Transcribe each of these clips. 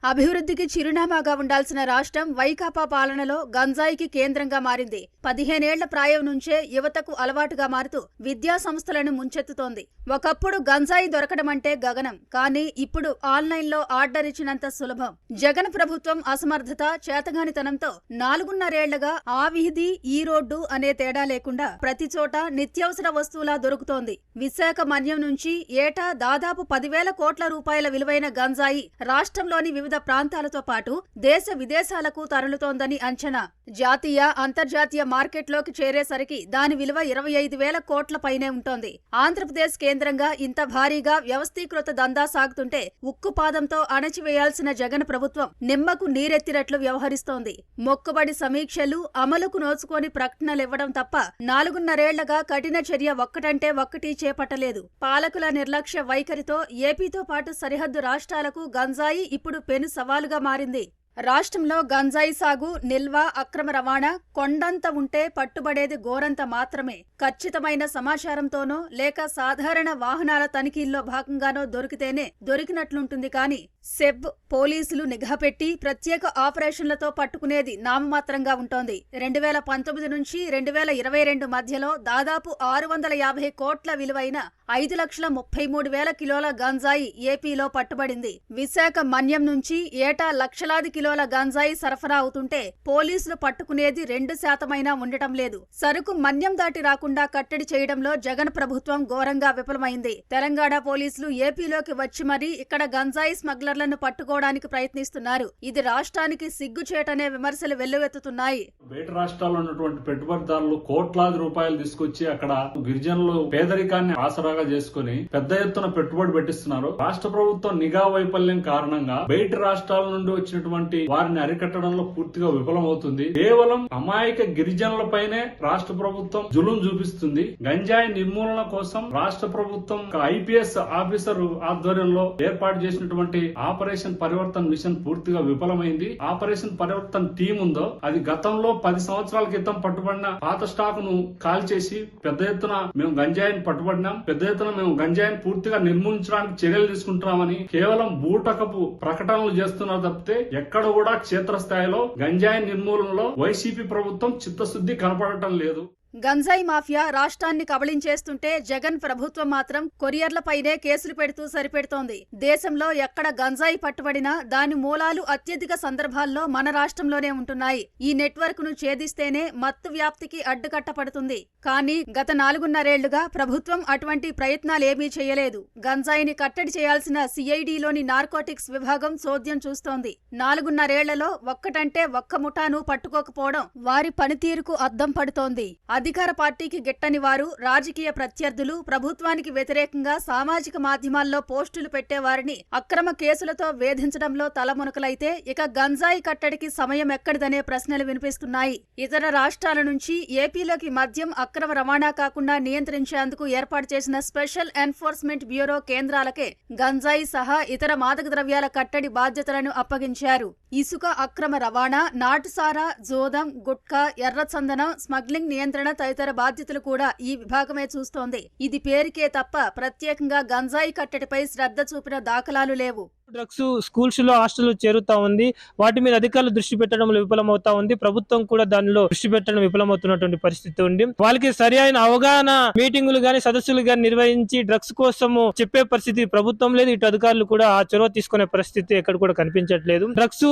అభివృద్ధికి చిరునామాగా ఉండాల్సిన రాష్ట్రం వైకాపా పాలనలో గంజాయికి కేంద్రంగా మారింది. 15 ఏళ్ల ప్రాయం నుంచే యువతకు అలవాటుగా మారుతూ విద్యా సంస్థలను ముంచెత్తుతోంది. ఒకప్పుడు గంజాయి దొరకడమంటే గగనం, కానీ ఇప్పుడు ఆన్లైన్లో ఆర్డర్ ఇచ్చినంత సులభం. జగన్ ప్రభుత్వం అసమర్థత, చేతగానితనంతో 4.5 ఏళ్లుగా ఆ వీధి ఈ రోడ్డు అనే తేడా లేకుండా ప్రతి చోట నిత్యావసర వస్తువులా దొరుకుతోంది. విశాఖ మన్యం నుంచి ఏటా దాదాపు 10,000 కోట్ల రూపాయల విలువైన గంజాయి రాష్ట్రంలోని వివిధ ప్రాంతాలతో పాటు దేశ విదేశాలకు తరలుతోందని అంచనా. జాతీయ, అంతర్జాతీయ మార్కెట్లోకి చేరేసరికి దాని విలువ 25,000 కోట్ల పైనే ఉంటోంది. ఆంధ్రప్రదేశ్ కేంద్రంగా ఇంత భారీగా వ్యవస్థీకృత దందా సాగుతుంటే ఉక్కుపాదంతో అణచివేయాల్సిన జగన్ ప్రభుత్వం నిమ్మకు నీరెత్తినట్లు వ్యవహరిస్తోంది. మొక్కుబడి సమీక్షలు, అమలుకు నోచుకొని ప్రకటనలివ్వడం తప్ప 4.5 ఏళ్లుగా కఠిన చర్య ఒక్కటంటే ఒక్కటి చేపట్టలేదు. పాలకుల నిర్లక్ష్య వైఖరితో ఏపీతో పాటు సరిహద్దు రాష్ట్రాలకు గంజాయి ఇప్పుడు పెను సవాలుగా మారింది. రాష్ట్రంలో గంజాయి సాగు, నిల్వ, అక్రమ రవాణా కొండంత ఉంటే పట్టుబడేది గోరంత మాత్రమే. ఖచ్చితమైన సమాచారంతోనో లేక సాధారణ వాహనాల తనిఖీల్లో భాగంగానో దొరికితేనే దొరికినట్లుంటుంది. కానీ సెబ్, పోలీసులు నిఘా పెట్టి ప్రత్యేక ఆపరేషన్లతో పట్టుకునేది నామమాత్రంగా ఉంటోంది. 2019 నుంచి 2022 మధ్యలో దాదాపు 650 కోట్ల విలువైన 5,33,000 కిలోల గంజాయి ఏపీలో పట్టుబడింది. విశాఖ మన్యం నుంచి ఏటా లక్షలాది కిలోల గంజాయి సరఫరా అవుతుంటే పోలీసులు పట్టుకునేది 2% ఉండటం లేదు. సరుకు మన్యం దాటి రాకుండా కట్టడి చేయడంలో జగన్ ప్రభుత్వం ఘోరంగా విఫలమైంది. తెలంగాణ పోలీసులు ఏపీలోకి వచ్చి మరీ ఇక్కడ గంజాయి స్మగ్లర్లను పట్టుకోవడానికి ప్రయత్నిస్తున్నారు. ఇది రాష్ట్రానికి సిగ్గుచేటనే విమర్శలు వెల్లువెత్తుతున్నాయి. బయట రాష్ట్రాల్లో ఉన్నటువంటి పెట్టుబడిదారులు కోట్లాది రూపాయలు తీసుకొచ్చి అక్కడ గిరిజనులు పేదరికాన్ని ఆసరాగా చేసుకుని పెద్ద ఎత్తున పెట్టుబడి పెట్టిస్తున్నారు. రాష్ట్ర ప్రభుత్వం నిఘా వైఫల్యం కారణంగా బయట రాష్ట్రాల నుండి వచ్చినటువంటి వారిని అరికట్టడంలో పూర్తిగా విఫలమవుతుంది. కేవలం అమాయక గిరిజనులపైనే రాష్ట్ర ప్రభుత్వం జులుం చూపిస్తుంది. గంజాయి నిర్మూలన కోసం రాష్ట్ర ప్రభుత్వం ఐపీఎస్ ఆఫీసర్ ఆధ్వర్యంలో ఏర్పాటు చేసినటువంటి ఆపరేషన్ పరివర్తన్ మిషన్ పూర్తిగా విఫలమైంది. ఆపరేషన్ పరివర్తన్ టీం ఉందో అది గతంలో 10 సంవత్సరాల క్రితం పట్టుబడిన పాత స్టాక్ ను కాల్చేసి పెద్ద ఎత్తున మేము గంజాయిని పట్టుబడినాం, పెద్ద ఎత్తున మేము గంజాయిని పూర్తిగా నిర్మూలించడానికి చర్యలు తీసుకుంటున్నామని కేవలం బూటకపు ప్రకటనలు చేస్తున్నారు తప్పితే ఎక్కడ కూడా క్షేత్రస్థాయిలో గంజాయి నిర్మూలనలో వైసీపీ ప్రభుత్వం చిత్తశుద్ధి కనపడటం లేదు. గంజాయి మాఫియా రాష్ట్రాన్ని కబళించేస్తుంటే జగన్ ప్రభుత్వం మాత్రం కొరియర్లపైనే కేసులు పెడుతూ సరిపెడుతోంది. దేశంలో ఎక్కడ గంజాయి పట్టుబడినా దాని మూలాలు అత్యధిక సందర్భాల్లో మన రాష్ట్రంలోనే ఉంటున్నాయి. ఈ నెట్వర్క్ ను ఛేదిస్తేనే మత్తు వ్యాప్తికి అడ్డుకట్టపడుతుంది. కానీ గత 4.5 ఏళ్లుగా ప్రభుత్వం అటువంటి ప్రయత్నాలేమీ చేయలేదు. గంజాయిని కట్టడి చేయాల్సిన సిఐడిలోని నార్కోటిక్స్ విభాగం చోద్యం చూస్తోంది. 4.5 ఏళ్లలో ఒక్కటంటే ఒక్క ముఠాను పట్టుకోకపోవడం వారి పనితీరుకు అద్దం పడుతోంది. అధికార పార్టీకి గిట్టని వారు, రాజకీయ ప్రత్యర్థులు, ప్రభుత్వానికి వ్యతిరేకంగా సామాజిక మాధ్యమాల్లో పోస్టులు పెట్టేవారిని అక్రమ కేసులతో వేధించడంలో తలమునకలైతే ఇక గంజాయి కట్టడికి సమయం ఎక్కడిదనే ప్రశ్నలు వినిపిస్తున్నాయి. ఇతర రాష్ట్రాల నుంచి ఏపీలోకి మద్యం అక్రమ రవాణా కాకుండా నియంత్రించేందుకు ఏర్పాటు చేసిన స్పెషల్ ఎన్ఫోర్స్మెంట్ బ్యూరో కేంద్రాలకే గంజాయి సహా ఇతర మాదక ద్రవ్యాల కట్టడి బాధ్యతలను అప్పగించారు. ఇసుక అక్రమ రవాణా, నాటుసారా, జోదం, గుట్కా, ఎర్రచందనం, స్మగ్లింగ్ నియంత్రణ తదితర బాధ్యతలు కూడా ఈ విభాగమే చూస్తోంది. ఇది పేరుకే తప్ప ప్రత్యేకంగా గంజాయి కట్టడిపై శ్రద్ధ చూపిన దాఖలాలు లేవు. డ్రగ్స్ స్కూల్స్ లో, హాస్టల్లో చేరుతా ఉంది. వాటి మీద అధికారులు దృష్టి పెట్టడంలో విఫలమవుతా ఉంది. ప్రభుత్వం కూడా దానిలో దృష్టి పెట్టడం విఫలమవుతున్నటువంటి పరిస్థితి ఉంది. వాళ్ళకి సరి అయిన అవగాహన మీటింగులు గాని, సదస్సులు గాని నిర్వహించి డ్రగ్స్ కోసము చెప్పే పరిస్థితి ప్రభుత్వం లేదు. ఇటు అధికారులు కూడా ఆ చొరవ తీసుకునే పరిస్థితి ఎక్కడ కూడా కనిపించట్లేదు. డ్రగ్స్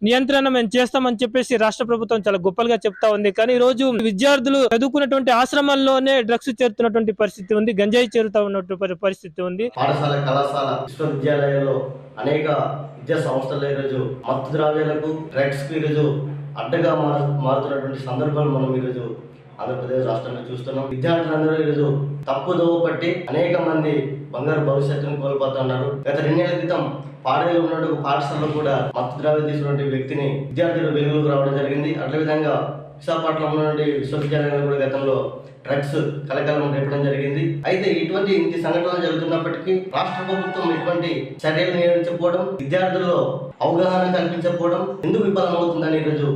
నియంత్రణ మేము చేస్తామని చెప్పేసి రాష్ట్ర ప్రభుత్వం చాలా గొప్పలుగా చెప్తా ఉంది. కానీ ఈ రోజు విద్యార్థులు చదువుకున్నటువంటి ఆశ్రమాల్లోనే డ్రగ్స్ చేరుతున్నటువంటి పరిస్థితి ఉంది. గంజాయి చేరుతా ఉన్నటువంటి పరిస్థితి ఉంది. పాఠశాల, కళాశాల, విశ్వవిద్యాలయాల్లో అనేక విద్యా సంస్థలు ఈరోజు మత్తు ద్రవ్యాలకు, డ్రగ్స్ కు ఈరోజు అడ్డగా మారుతున్నటువంటి సందర్భాలు మనం ఈరోజు ఆంధ్రప్రదేశ్ రాష్ట్రంలో చూస్తున్నాం. విద్యార్థులందరూ ఈరోజు తప్పుదోవ పట్టి అనేక మంది బంగారు భవిష్యత్తును కోల్పోతున్నారు. గత 2 ఏళ్ల క్రితం పాడేలో ఉన్నటువంటి పాఠశాలలో కూడా మత్తు ద్రవ్యాలు తీసుకున్న వ్యక్తిని విద్యార్థులు వెలుగులోకి రావడం జరిగింది. అదే విధంగా విశాఖపట్నంలో ఉన్నటువంటి విశ్వవిద్యాలయంలో కూడా గతంలో డ్రగ్స్ కలకలం రేపడం జరిగింది. అయితే ఇటువంటి ఇంటి సంఘటనలు జరుగుతున్నప్పటికీ రాష్ట్ర ప్రభుత్వం ఇటువంటి చర్యలు నిర్వహించకపోవడం, విద్యార్థుల్లో అవగాహన కల్పించకపోవడం ఎందుకు విఫలమవుతుందని ఈరోజు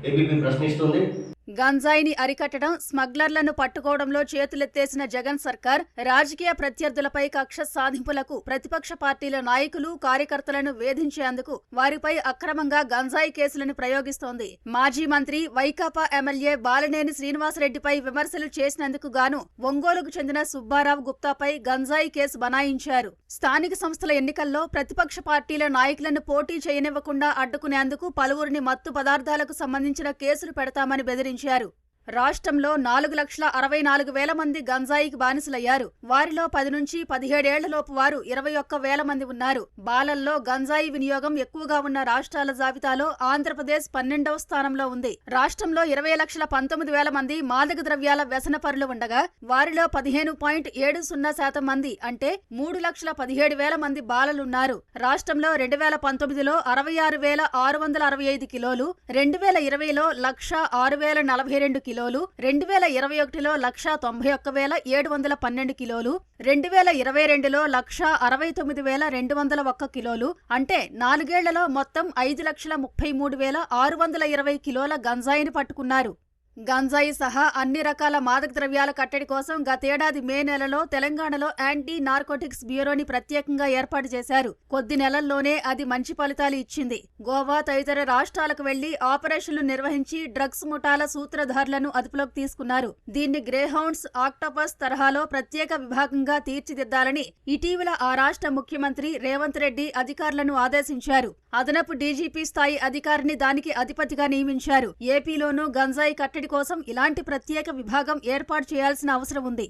ఏబీపీ ప్రశ్నిస్తుంది. గంజాయిని అరికట్టడం, స్మగ్లర్లను పట్టుకోవడంలో చేతులెత్తేసిన జగన్ సర్కార్ రాజకీయ ప్రత్యర్థులపై కక్ష సాధింపులకు ప్రతిపక్ష పార్టీల నాయకులు, కార్యకర్తలను వేధించేందుకు వారిపై అక్రమంగా గంజాయి కేసులను ప్రయోగిస్తోంది. మాజీ మంత్రి, వైకాపా ఎమ్మెల్యే బాలినేని శ్రీనివాసరెడ్డిపై విమర్శలు చేసినందుకు గాను ఒంగోలుకు చెందిన సుబ్బారావు గుప్తాపై గంజాయి కేసు బనాయించారు. స్థానిక సంస్థల ఎన్నికల్లో ప్రతిపక్ష పార్టీల నాయకులను పోటీ చేయనివ్వకుండా అడ్డుకునేందుకు పలువురిని మత్తు పదార్థాలకు సంబంధించిన కేసులు పెడతామని బెదిరించారు. రాష్ట్రంలో 4,64,000 మంది గంజాయికి బానిసలయ్యారు. వారిలో 10 నుంచి 17 ఏళ్లలోపు వారు 21,000 మంది ఉన్నారు. బాలల్లో గంజాయి వినియోగం ఎక్కువగా ఉన్న రాష్ట్రాల జాబితాలో ఆంధ్రప్రదేశ్ 12వ స్థానంలో ఉంది. రాష్ట్రంలో 20,19,000 మంది మాదక ద్రవ్యాల వ్యసనపరులు ఉండగా వారిలో 15.70% మంది అంటే 3,17,000 మంది బాలలున్నారు. రాష్ట్రంలో 2019లో 66,665 కిలోలు, 2020లో 1,06,042 కిలోలు, 2021లో 191,712 కిలోలు, 2022లో 169,201 కిలోలు అంటే 4 ఏళ్లలో మొత్తం 5,33,620 కిలోల గంజాయిని పట్టుకున్నారు. గంజాయి సహా అన్ని రకాల మాదక ద్రవ్యాల కట్టడి కోసం గతేడాది మే నెలలో తెలంగాణలో యాంటీ నార్కోటిక్స్ బ్యూరోని ప్రత్యేకంగా ఏర్పాటు చేశారు. కొద్ది నెలల్లోనే అది మంచి ఫలితాలు ఇచ్చింది. గోవా తదితర రాష్ట్రాలకు వెళ్లి ఆపరేషన్లు నిర్వహించి డ్రగ్స్ ముఠాల సూత్రధారులను అదుపులోకి తీసుకున్నారు. దీన్ని గ్రేహౌండ్స్, ఆక్టోపస్ తరహాలో ప్రత్యేక విభాగంగా తీర్చిదిద్దాలని ఇటీవల ఆ రాష్ట్ర ముఖ్యమంత్రి రేవంత్ రెడ్డి అధికారులను ఆదేశించారు. అదనపు డీజీపీ స్థాయి అధికారిని దానికి అధిపతిగా నియమించారు. ఏపీలోనూ గంజాయి కట్టడి కోసం ఇలాంటి ప్రత్యేక విభాగం ఏర్పాటు చేయాల్సిన అవసరం ఉంది.